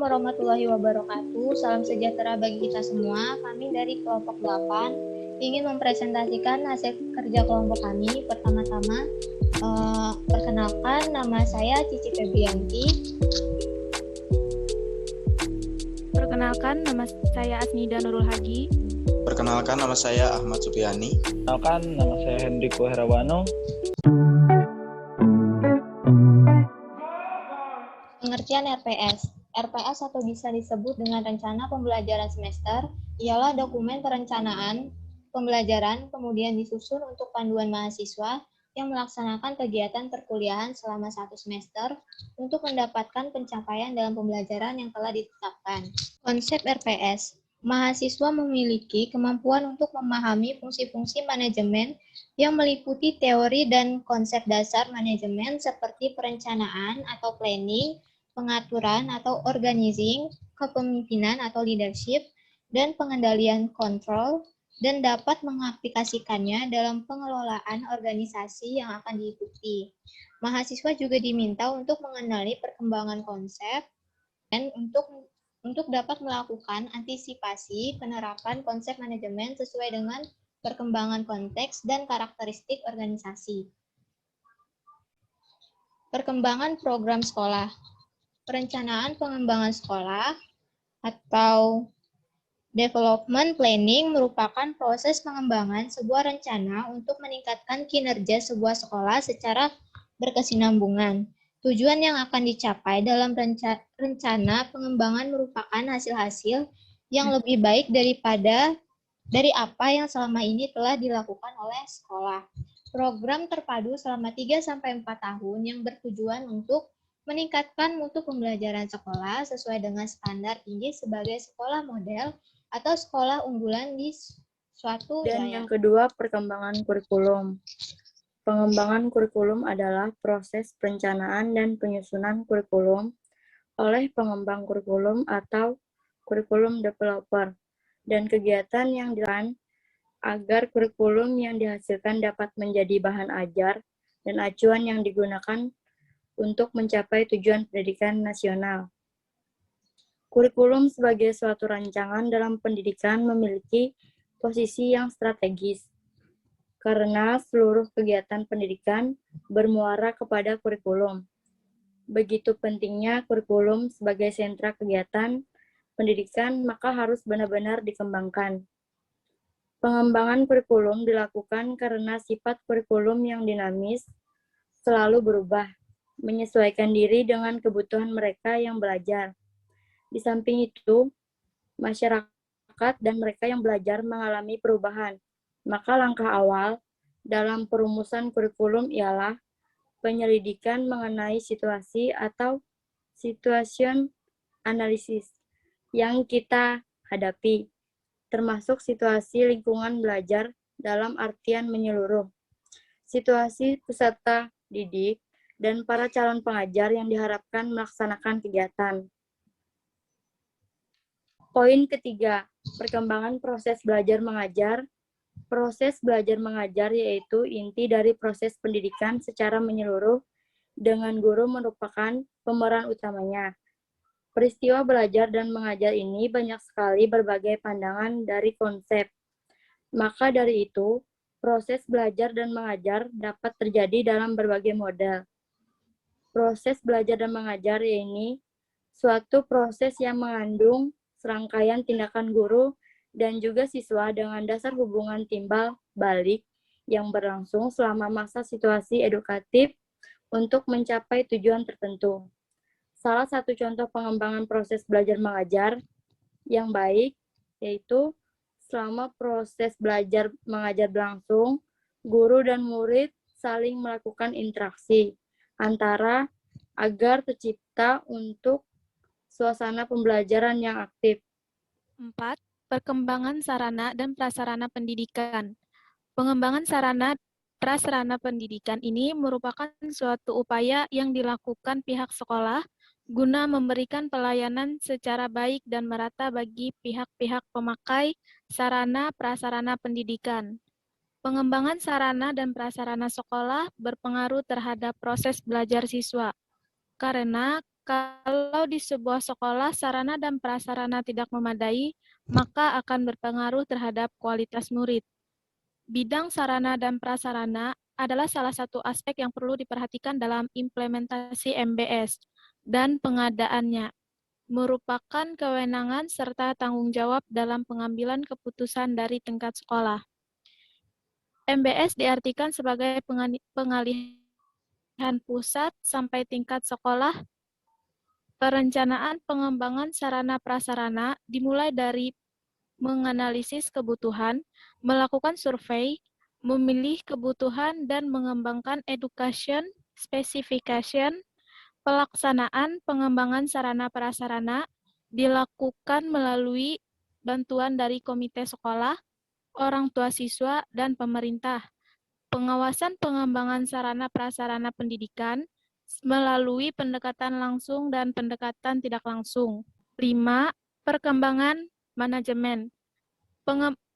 warahmatullahi wabarakatuh. Salam sejahtera bagi kita semua. Kami dari kelompok 8 ingin mempresentasikan hasil kerja kelompok kami. Pertama-tama, perkenalkan, nama saya Cici Febrianti. Perkenalkan, nama saya Asnida Nurul Haji. Perkenalkan, nama saya Ahmad Supiani. Perkenalkan, nama saya Hendriko Herawano. Pengertian RPS. RPS atau bisa disebut dengan rencana pembelajaran semester ialah dokumen perencanaan pembelajaran kemudian disusun untuk panduan mahasiswa yang melaksanakan kegiatan perkuliahan selama 1 semester untuk mendapatkan pencapaian dalam pembelajaran yang telah ditetapkan. Konsep RPS. Mahasiswa memiliki kemampuan untuk memahami fungsi-fungsi manajemen yang meliputi teori dan konsep dasar manajemen seperti perencanaan atau planning, pengaturan atau organizing, kepemimpinan atau leadership, dan pengendalian kontrol, dan dapat mengaplikasikannya dalam pengelolaan organisasi yang akan diikuti. Mahasiswa juga diminta untuk mengenali perkembangan konsep dan untuk dapat melakukan antisipasi penerapan konsep manajemen sesuai dengan perkembangan konteks dan karakteristik organisasi. Perkembangan program sekolah. Perencanaan pengembangan sekolah atau development planning merupakan proses pengembangan sebuah rencana untuk meningkatkan kinerja sebuah sekolah secara berkesinambungan. Tujuan yang akan dicapai dalam rencana pengembangan merupakan hasil-hasil yang lebih baik dari apa yang selama ini telah dilakukan oleh sekolah. Program terpadu selama 3-4 tahun yang bertujuan untuk meningkatkan mutu pembelajaran sekolah sesuai dengan standar tinggi sebagai sekolah model atau sekolah unggulan di suatu Dan wilayah. yang kedua, perkembangan kurikulum. Pengembangan kurikulum adalah proses perencanaan dan penyusunan kurikulum oleh pengembang kurikulum atau kurikulum developer, dan kegiatan yang dilakukan agar kurikulum yang dihasilkan dapat menjadi bahan ajar dan acuan yang digunakan untuk mencapai tujuan pendidikan nasional. Kurikulum sebagai suatu rancangan dalam pendidikan memiliki posisi yang strategis, karena seluruh kegiatan pendidikan bermuara kepada kurikulum. Begitu pentingnya kurikulum sebagai sentra kegiatan pendidikan, maka harus benar-benar dikembangkan. Pengembangan kurikulum dilakukan karena sifat kurikulum yang dinamis selalu berubah, menyesuaikan diri dengan kebutuhan mereka yang belajar. Di samping itu, masyarakat dan mereka yang belajar mengalami perubahan. Maka langkah awal dalam perumusan kurikulum ialah penyelidikan mengenai situasi atau situation analysis yang kita hadapi, termasuk situasi lingkungan belajar dalam artian menyeluruh, situasi peserta didik, dan para calon pengajar yang diharapkan melaksanakan kegiatan. Poin ketiga, perkembangan proses belajar mengajar. Proses belajar mengajar yaitu inti dari proses pendidikan secara menyeluruh, dengan guru merupakan pemeran utamanya. Peristiwa belajar dan mengajar ini banyak sekali berbagai pandangan dari konsep. Maka dari itu, proses belajar dan mengajar dapat terjadi dalam berbagai model. Proses belajar dan mengajar ini suatu proses yang mengandung serangkaian tindakan guru dan juga siswa dengan dasar hubungan timbal balik yang berlangsung selama masa situasi edukatif untuk mencapai tujuan tertentu. Salah satu contoh pengembangan proses belajar mengajar yang baik yaitu selama proses belajar mengajar berlangsung, guru dan murid saling melakukan interaksi antara agar tercipta untuk suasana pembelajaran yang aktif. 4. Perkembangan sarana dan prasarana pendidikan. Pengembangan sarana prasarana pendidikan ini merupakan suatu upaya yang dilakukan pihak sekolah guna memberikan pelayanan secara baik dan merata bagi pihak-pihak pemakai sarana prasarana pendidikan. Pengembangan sarana dan prasarana sekolah berpengaruh terhadap proses belajar siswa, karena Kalau di sebuah sekolah sarana dan prasarana tidak memadai, maka akan berpengaruh terhadap kualitas murid. Bidang sarana dan prasarana adalah salah satu aspek yang perlu diperhatikan dalam implementasi MBS dan pengadaannya, merupakan kewenangan serta tanggung jawab dalam pengambilan keputusan dari tingkat sekolah. MBS diartikan sebagai pengalihan pusat sampai tingkat sekolah. Perencanaan pengembangan sarana prasarana dimulai dari menganalisis kebutuhan, melakukan survei, memilih kebutuhan, dan mengembangkan education, specification. Pelaksanaan pengembangan sarana prasarana dilakukan melalui bantuan dari komite sekolah, orang tua siswa, dan pemerintah. Pengawasan pengembangan sarana prasarana pendidikan melalui pendekatan langsung dan pendekatan tidak langsung. 5. Perkembangan manajemen.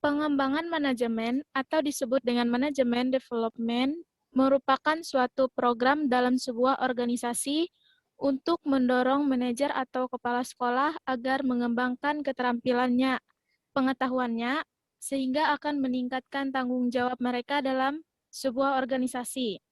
Pengembangan manajemen atau disebut dengan manajemen development merupakan suatu program dalam sebuah organisasi untuk mendorong manajer atau kepala sekolah agar mengembangkan keterampilannya, pengetahuannya, sehingga akan meningkatkan tanggung jawab mereka dalam sebuah organisasi.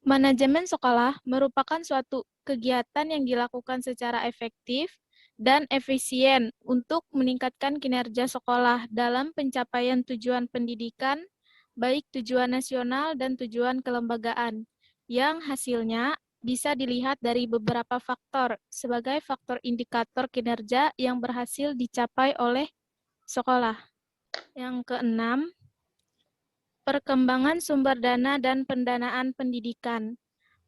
Manajemen sekolah merupakan suatu kegiatan yang dilakukan secara efektif dan efisien untuk meningkatkan kinerja sekolah dalam pencapaian tujuan pendidikan, baik tujuan nasional dan tujuan kelembagaan, yang hasilnya bisa dilihat dari beberapa faktor sebagai faktor indikator kinerja yang berhasil dicapai oleh sekolah. Yang keenam, perkembangan sumber dana dan pendanaan pendidikan.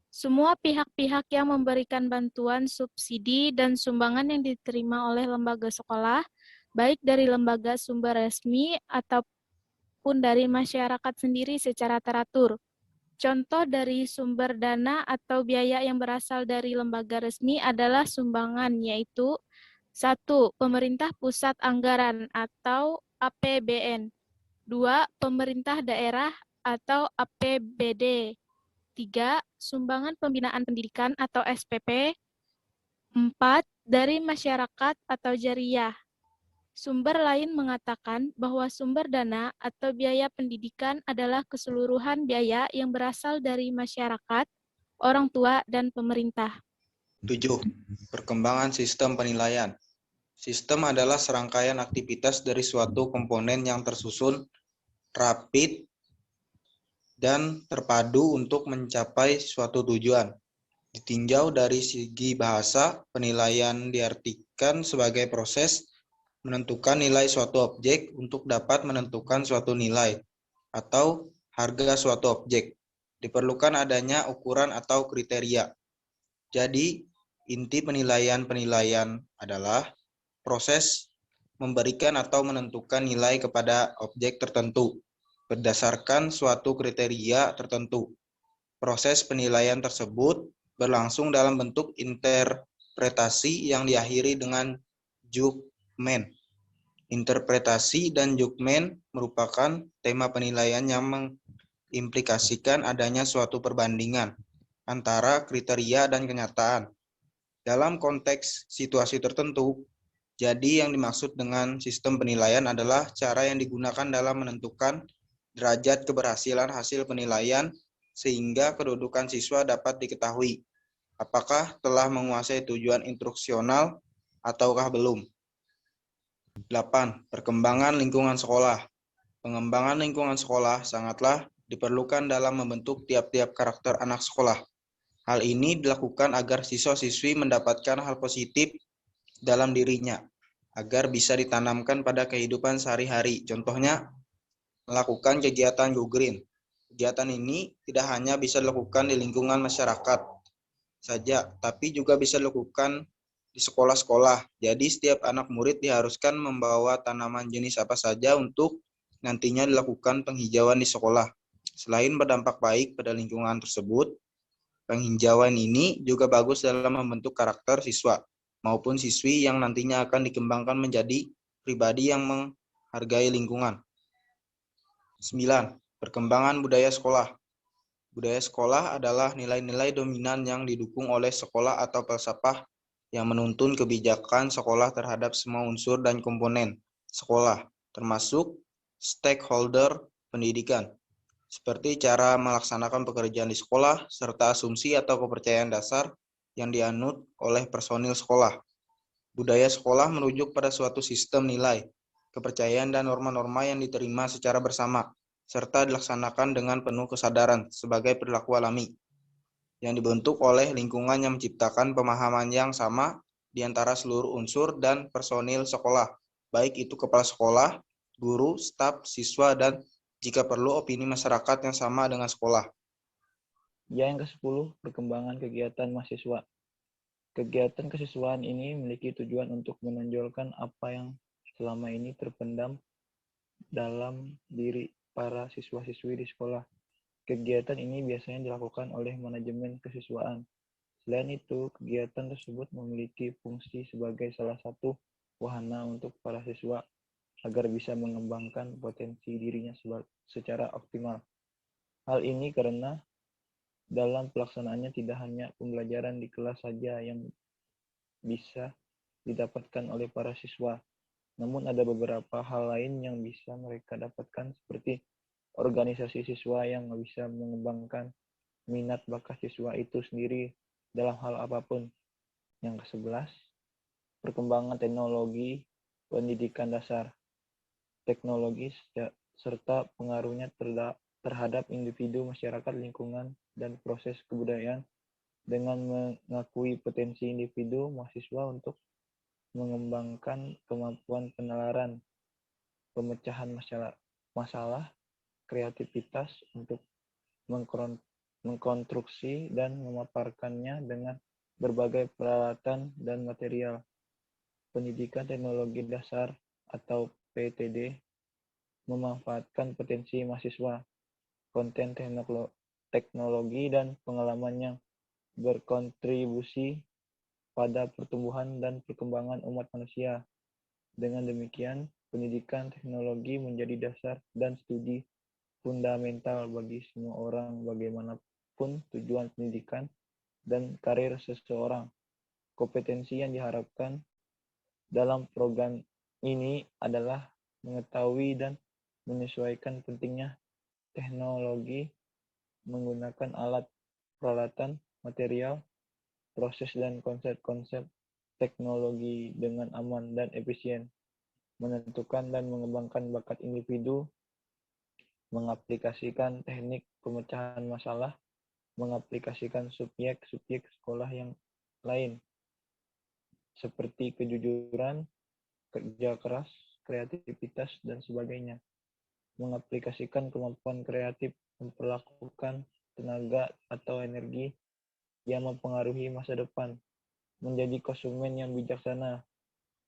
Semua pihak-pihak yang memberikan bantuan, subsidi, dan sumbangan yang diterima oleh lembaga sekolah, baik dari lembaga sumber resmi ataupun dari masyarakat sendiri secara teratur. Contoh dari sumber dana atau biaya yang berasal dari lembaga resmi adalah sumbangan, yaitu 1. Pemerintah pusat anggaran atau APBN. 2. Pemerintah daerah atau APBD. 3. Sumbangan pembinaan pendidikan atau SPP. 4. Dari masyarakat atau jariyah. Sumber lain mengatakan bahwa sumber dana atau biaya pendidikan adalah keseluruhan biaya yang berasal dari masyarakat, orang tua, dan pemerintah. 7. Perkembangan sistem penilaian. Sistem adalah serangkaian aktivitas dari suatu komponen yang tersusun, rapid, dan terpadu untuk mencapai suatu tujuan. Ditinjau dari segi bahasa, penilaian diartikan sebagai proses menentukan nilai suatu objek untuk dapat menentukan suatu nilai atau harga suatu objek. Diperlukan adanya ukuran atau kriteria. Jadi, inti penilaian adalah proses memberikan atau menentukan nilai kepada objek tertentu berdasarkan suatu kriteria tertentu. Proses penilaian tersebut berlangsung dalam bentuk interpretasi yang diakhiri dengan judgment. Interpretasi dan judgment merupakan tema penilaian yang mengimplikasikan adanya suatu perbandingan antara kriteria dan kenyataan. Dalam konteks situasi tertentu, jadi yang dimaksud dengan sistem penilaian adalah cara yang digunakan dalam menentukan derajat keberhasilan hasil penilaian sehingga kedudukan siswa dapat diketahui apakah telah menguasai tujuan instruksional ataukah belum. 8. Perkembangan lingkungan sekolah. Pengembangan lingkungan sekolah sangatlah diperlukan dalam membentuk tiap-tiap karakter anak sekolah. Hal ini dilakukan agar siswa-siswi mendapatkan hal positif dalam dirinya, agar bisa ditanamkan pada kehidupan sehari-hari. Contohnya, melakukan kegiatan Go Green. Kegiatan ini tidak hanya bisa dilakukan di lingkungan masyarakat saja, tapi juga bisa dilakukan di sekolah-sekolah. Jadi setiap anak murid diharuskan membawa tanaman jenis apa saja untuk nantinya dilakukan penghijauan di sekolah. Selain berdampak baik pada lingkungan tersebut, penghijauan ini juga bagus dalam membentuk karakter siswa maupun siswi yang nantinya akan dikembangkan menjadi pribadi yang menghargai lingkungan. 9. Perkembangan budaya sekolah. Budaya sekolah adalah nilai-nilai dominan yang didukung oleh sekolah atau falsafah yang menuntun kebijakan sekolah terhadap semua unsur dan komponen sekolah, termasuk stakeholder pendidikan, seperti cara melaksanakan pekerjaan di sekolah, serta asumsi atau kepercayaan dasar yang dianut oleh personil sekolah. Budaya sekolah merujuk pada suatu sistem nilai, kepercayaan dan norma-norma yang diterima secara bersama, serta dilaksanakan dengan penuh kesadaran sebagai perilaku alami, yang dibentuk oleh lingkungan yang menciptakan pemahaman yang sama di antara seluruh unsur dan personil sekolah, baik itu kepala sekolah, guru, staf, siswa, dan jika perlu opini masyarakat yang sama dengan sekolah. Yang ke-10, perkembangan kegiatan mahasiswa. Kegiatan kesiswaan ini memiliki tujuan untuk menonjolkan apa yang selama ini terpendam dalam diri para siswa-siswi di sekolah. Kegiatan ini biasanya dilakukan oleh manajemen kesiswaan. Selain itu, kegiatan tersebut memiliki fungsi sebagai salah satu wahana untuk para siswa agar bisa mengembangkan potensi dirinya secara optimal. Hal ini karena dalam pelaksanaannya tidak hanya pembelajaran di kelas saja yang bisa didapatkan oleh para siswa, namun ada beberapa hal lain yang bisa mereka dapatkan seperti organisasi siswa yang bisa mengembangkan minat bakat siswa itu sendiri dalam hal apapun. Yang ke-11, perkembangan teknologi pendidikan dasar. Teknologi serta pengaruhnya terhadap individu, masyarakat, lingkungan, dan proses kebudayaan dengan mengakui potensi individu mahasiswa untuk mengembangkan kemampuan penalaran, pemecahan masalah, kreativitas untuk mengkonstruksi dan memaparkannya dengan berbagai peralatan dan material. Pendidikan teknologi dasar atau PTD memanfaatkan potensi mahasiswa, konten teknologi, dan pengalaman yang berkontribusi pada pertumbuhan dan perkembangan umat manusia. Dengan demikian, pendidikan teknologi menjadi dasar dan studi fundamental bagi semua orang bagaimanapun tujuan pendidikan dan karir seseorang. Kompetensi yang diharapkan dalam program ini adalah mengetahui dan menyesuaikan pentingnya teknologi, menggunakan alat, peralatan, material, proses, dan konsep-konsep teknologi dengan aman dan efisien, menentukan dan mengembangkan bakat individu, mengaplikasikan teknik pemecahan masalah, mengaplikasikan subjek-subjek sekolah yang lain, seperti kejujuran, kerja keras, kreativitas, dan sebagainya. Mengaplikasikan kemampuan kreatif, memperlakukan tenaga atau energi yang mempengaruhi masa depan, menjadi konsumen yang bijaksana.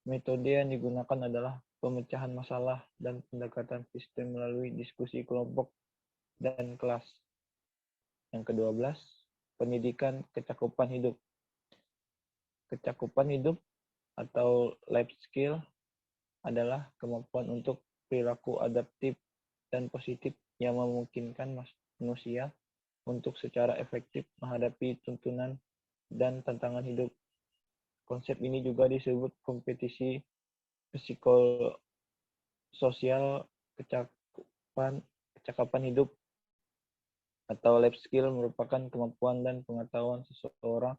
Metode yang digunakan adalah pemecahan masalah dan pendekatan sistem melalui diskusi kelompok dan kelas. Yang ke-12, pendidikan kecakupan hidup. Kecakupan hidup atau life skill adalah kemampuan untuk perilaku adaptif dan positif yang memungkinkan manusia untuk secara efektif menghadapi tuntunan dan tantangan hidup. Konsep ini juga disebut kompetisi psikososial kecakapan hidup atau life skill merupakan kemampuan dan pengetahuan seseorang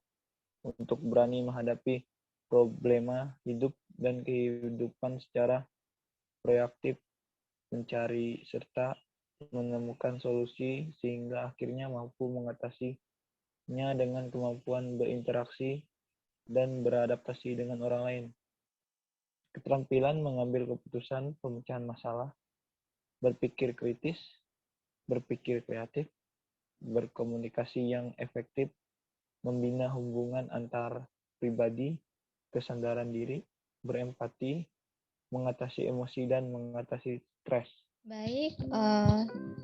untuk berani menghadapi problema hidup dan kehidupan secara proaktif, mencari serta menemukan solusi sehingga akhirnya mampu mengatasinya dengan kemampuan berinteraksi dan beradaptasi dengan orang lain. Keterampilan mengambil keputusan, pemecahan masalah, berpikir kritis, berpikir kreatif, berkomunikasi yang efektif, membina hubungan antar pribadi, kesadaran diri, berempati, mengatasi emosi, dan mengatasi stres. Baik,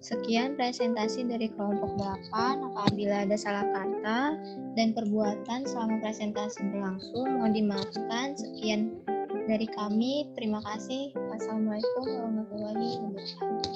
sekian presentasi dari kelompok 8. Apabila ada salah kata dan perbuatan selama presentasi berlangsung, mohon dimaafkan. Sekian dari kami. Terima kasih. Wassalamualaikum warahmatullahi wabarakatuh.